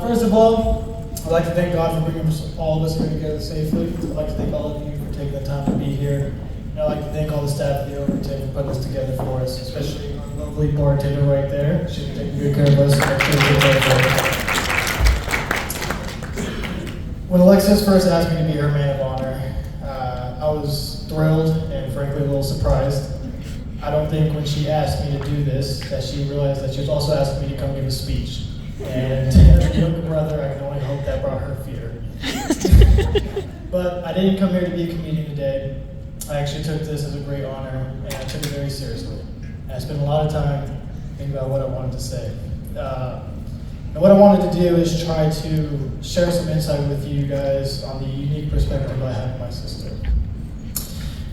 First of all, I'd like to thank God for bringing all of us here together safely. I'd like to thank all of you for taking the time to be here. And I'd like to thank all the staff at the Overtake for putting this together for us, especially our lovely bartender right there. She's been taking good care of us. When Alexis first asked me to be her man of honor, I was thrilled and frankly a little surprised. I don't think when she asked me to do this that she realized that she was also asking me to come give a speech. And as a younger brother, I can only hope that brought her fear. But I didn't come here to be a comedian today. I actually took this as a great honor, and I took it very seriously. And I spent a lot of time thinking about what I wanted to say. And what I wanted to do is try to share some insight with you guys on the unique perspective I have of my sister.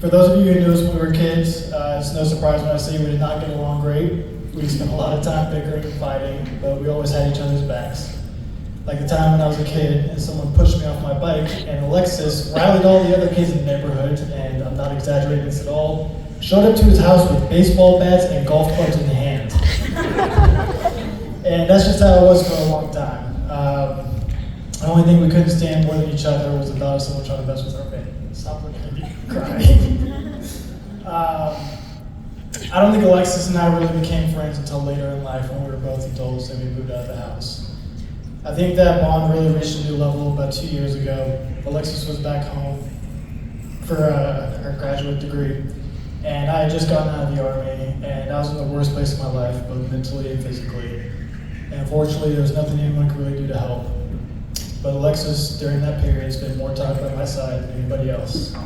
For those of you who knew us when we were kids, it's no surprise when I say we did not get along great. We spent a lot of time bickering and fighting, but we always had each other's backs. Like the time when I was a kid and someone pushed me off my bike, and Alexis rallied all the other kids in the neighborhood, and I'm not exaggerating this at all, showed up to his house with baseball bats and golf clubs in hand. And that's just how it was for a long time. The only thing we couldn't stand more than each other was the thought of someone trying to mess with our family. Stop looking at me crying. I don't think Alexis and I really became friends until later in life when we were both adults and we moved out of the house. I think that bond really reached a new level about 2 years ago. Alexis was back home for her graduate degree, and I had just gotten out of the Army, and I was in the worst place in my life, both mentally and physically. And unfortunately, there was nothing anyone could really do to help. But Alexis, during that period, spent more time by my side than anybody else.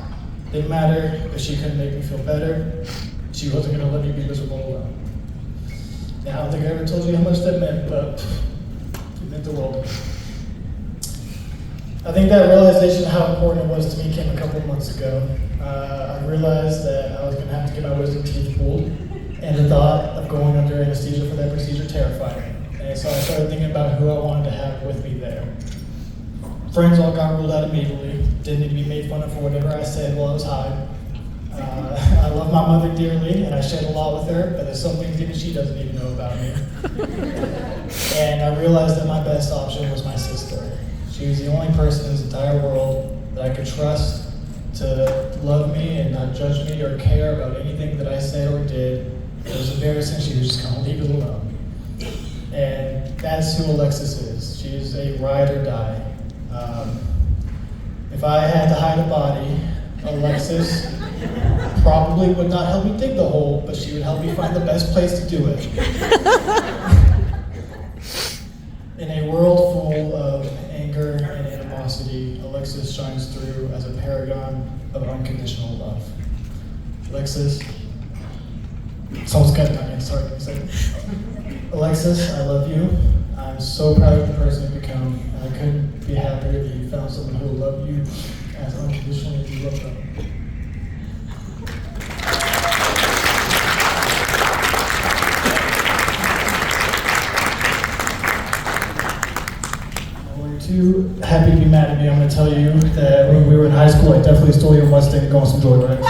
Didn't matter if she couldn't make me feel better. She wasn't going to let me be miserable alone. And I don't think I ever told you how much that meant, but it meant the world to me. I think that realization of how important it was to me came a couple of months ago. I realized that I was going to have to get my wisdom teeth pulled, and the thought of going under anesthesia for that procedure terrified me. And so I started thinking about who I wanted to have with me there. Friends all got ruled out immediately. Didn't need to be made fun of for whatever I said while I was high. I love my mother dearly, and I shared a lot with her, but there's some things even she doesn't even know about me. And I realized that my best option was my sister. She was the only person in this entire world that I could trust to love me and not judge me or care about anything that I said or did. It was embarrassing, she was just gonna leave it alone. And that's who Alexis is. She is a ride or die. If I had to hide a body, Alexis probably would not help me dig the hole, but she would help me find the best place to do it. In a world full of anger and animosity, Alexis shines through as a paragon of unconditional love. Alexis, someone's cutting on me, sorry, give me a second. Alexis, I love you. I'm so proud of the person you've become, and I couldn't be happier that you found someone who will love you as unconditionally as you love them. Too happy to be mad at me. I'm going to tell you that when we were in high school, I definitely stole your Mustang to go on some joyrides.